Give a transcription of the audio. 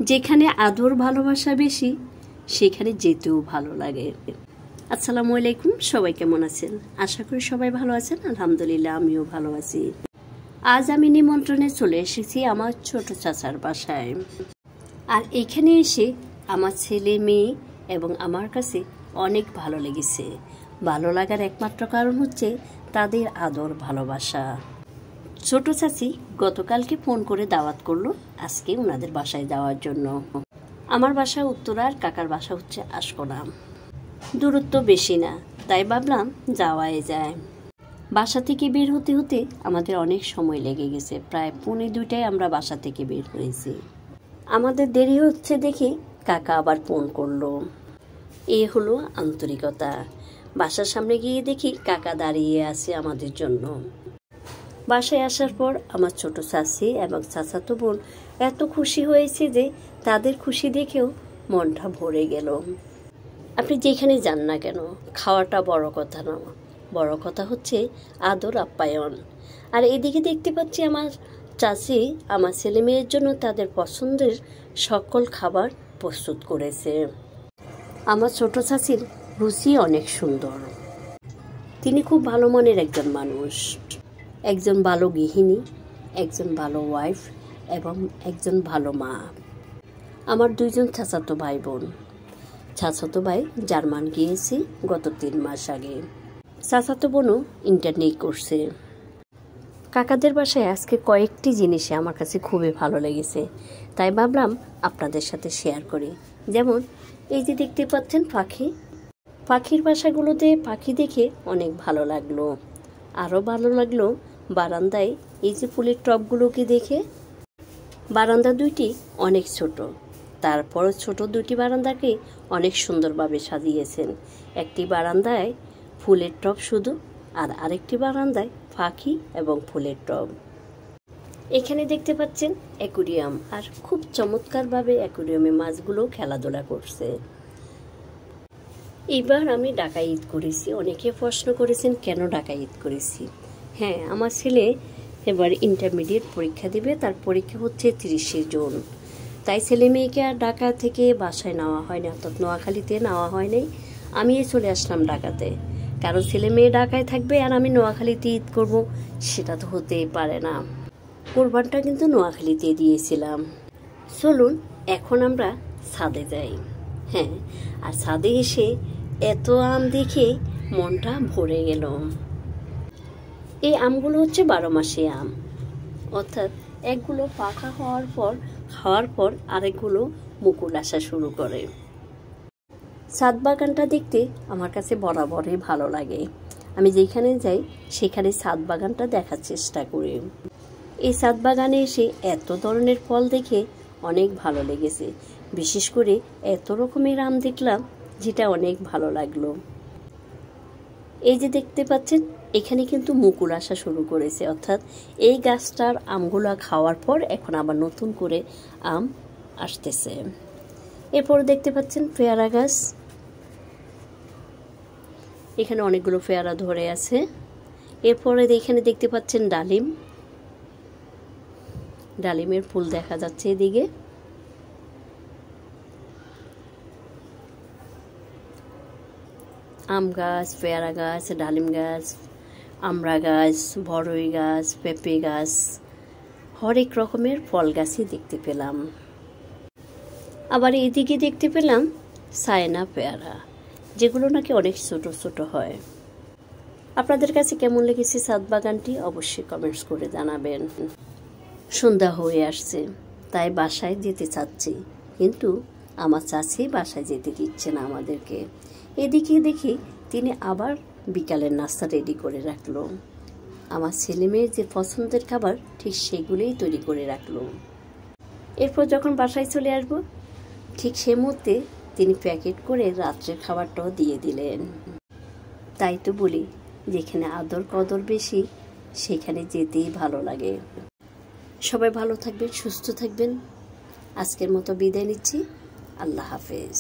যেখানে আদর ভালোবাসা বেশি সেখানে যেতেও ভালো লাগে। আসসালামু আলাইকুম, সবাই কেমন আছেন? আশা করি সবাই ভালো আছেন। আলহামদুলিল্লাহ, আমিও ভালো আছি। আজ আমি নিমন্ত্রণে চলে এসেছি আমার ছোট চাচার বাসায়। আর এখানে এসে আমার ছেলে মেয়ে এবং আমার কাছে অনেক ভালো লেগেছে। ভালো লাগার একমাত্র কারণ হচ্ছে তাদের আদর ভালোবাসা। ছোট চাচি গতকালকে ফোন করে দাওয়াত করলো আজকে ওনাদের বাসায় যাওয়ার জন্য। আমার বাসা উত্তরা, আর কাকার বাসা হচ্ছে আশকোনা। দূরত্ব বেশি না, তাই ভাবলাম যাওয়াই যায়। বাসা থেকে বের হতে হতে আমাদের অনেক সময় লেগে গেছে। প্রায় 1:45টায় আমরা বাসা থেকে বের হয়েছি। আমাদের দেরি হচ্ছে দেখে কাকা আবার ফোন করলো। এ হলো আন্তরিকতা। বাসার সামনে গিয়ে দেখি কাকা দাঁড়িয়ে আছে আমাদের জন্য। বাসায় আসার পর আমার ছোট চাচি এবং চাচাতো বোন এত খুশি হয়েছে যে তাদের খুশি দেখেও মনটা ভরে গেল। আপনি যেখানে যান না কেন, খাওয়াটা বড় কথা না, বড় কথা হচ্ছে আদর আপ্যায়ন। আর এদিকে দেখতে পাচ্ছি আমার চাচি আমার ছেলে মেয়ের জন্য তাদের পছন্দের সকল খাবার প্রস্তুত করেছে। আমার ছোট চাচির রুচি অনেক সুন্দর। তিনি খুব ভালো মনের একজন মানুষ, একজন ভালো গৃহিণী, একজন ভালো ওয়াইফ এবং একজন ভালো মা। আমার 2জন চাচাতো ভাই বোন। চাচাতো ভাই জার্মান গিয়েছে গত 3 মাস আগে। চাচাতো বোনও ইন্টারনেট করছে। কাকাদের বাসায় আজকে কয়েকটি জিনিসে আমার কাছে খুবই ভালো লেগেছে, তাই ভাবলাম আপনাদের সাথে শেয়ার করি। যেমন এই যে দেখতে পাচ্ছেন পাখির বাসাগুলোতে পাখি দেখে অনেক ভালো লাগলো। আরও ভালো লাগলো বারান্দায় এই যে ফুলের টবগুলোকে দেখে। বারান্দা 2টি অনেক ছোট, তারপরও ছোট 2টি বারান্দাকে অনেক সুন্দরভাবে সাজিয়েছেন। একটি বারান্দায় ফুলের টব শুধু, আর আরেকটি বারান্দায় পাখি এবং ফুলের টব। এখানে দেখতে পাচ্ছেন অ্যাকুরিয়াম, আর খুব চমৎকারভাবে অ্যাকুরিয়ামে মাছগুলো খেলাধুলা করছে। এবার আমি ঢাকা ঈদ করেছি। অনেকে প্রশ্ন করেছেন কেন ঢাকা ঈদ করেছি। হ্যাঁ, আমার ছেলে এবার ইন্টারমিডিয়েট পরীক্ষা দিবে। তার পরীক্ষা হচ্ছে 30শে জুন। তাই ছেলে মেয়েকে আর ঢাকা থেকে বাসায় নেওয়া হয় না, অর্থাৎ নোয়াখালীতে নেওয়া হয় নাই। আমি চলে আসলাম ঢাকাতে, কারণ ছেলে মেয়ে ঢাকায় থাকবে আর আমি নোয়াখালীতে ঈদ করব, সেটা তো হতেই পারে না। কোরবানটা কিন্তু নোয়াখালীতে দিয়েছিলাম। চলুন এখন আমরা ছাদে যাই। হ্যাঁ, আর ছাদে এসে এত আম দেখে মনটা ভরে গেল। এই আমগুলো হচ্ছে 12 মাসে আম, অর্থাৎ একগুলো পাকা খাওয়ার পর আরেকগুলো মুকুল আসা শুরু করে। ছাদ বাগানটা দেখতে আমার কাছে বরাবরই ভালো লাগে। আমি যেখানে যাই সেখানে ছাদ বাগানটা দেখার চেষ্টা করি। এই ছাদ বাগানে এসে এত ধরনের ফল দেখে অনেক ভালো লেগেছে। বিশেষ করে এত রকমের আম দেখলাম, যেটা অনেক ভালো লাগলো। এই যে দেখতে পাচ্ছেন এখানে কিন্তু মুকুল আসা শুরু করেছে, অর্থাৎ এই গাছটার আমগুলো খাওয়ার পর এখন আবার নতুন করে আম আসতেছে। এরপর দেখতে পাচ্ছেন পেয়ারা গাছ। এখানে অনেকগুলো পেয়ারা ধরে আছে। এরপরে এখানে দেখতে পাচ্ছেন ডালিমের ফুল দেখা যাচ্ছে এদিকে। আম গাছ, পেয়ারা গাছ, ডালিম গাছ, আমড়া গাছ, বড়ই গাছ, পেঁপে গাছ, হরেক রকমের ফল গাছই দেখতে পেলাম। আবার এদিকে দেখতে পেলাম সায়না পেয়ারা, যেগুলো নাকি অনেক ছোট ছোট হয়। আপনাদের কাছে কেমন লেগেছে ছাদ বাগানটি অবশ্যই কমেন্টস করে জানাবেন। সন্ধ্যা হয়ে আসছে, তাই বাসায় যেতে চাচ্ছি, কিন্তু আমার চাচি বাসায় যেতে দিচ্ছে না আমাদেরকে। এদিকে দেখি তিনি আবার বিকালের নাস্তা রেডি করে রাখলো। আমার ছেলে মেয়ের যে পছন্দের খাবার ঠিক সেগুলোই তৈরি করে রাখলো। এরপর যখন বাসায় চলে আসবো, ঠিক সে মুহূর্তে তিনি প্যাকেট করে রাত্রের খাবারটাও দিয়ে দিলেন। তাই তো বলি, যেখানে আদর কদর বেশি সেখানে যেতেই ভালো লাগে। সবাই ভালো থাকবেন, সুস্থ থাকবেন। আজকের মতো বিদায় নিচ্ছি। আল্লাহ হাফেজ।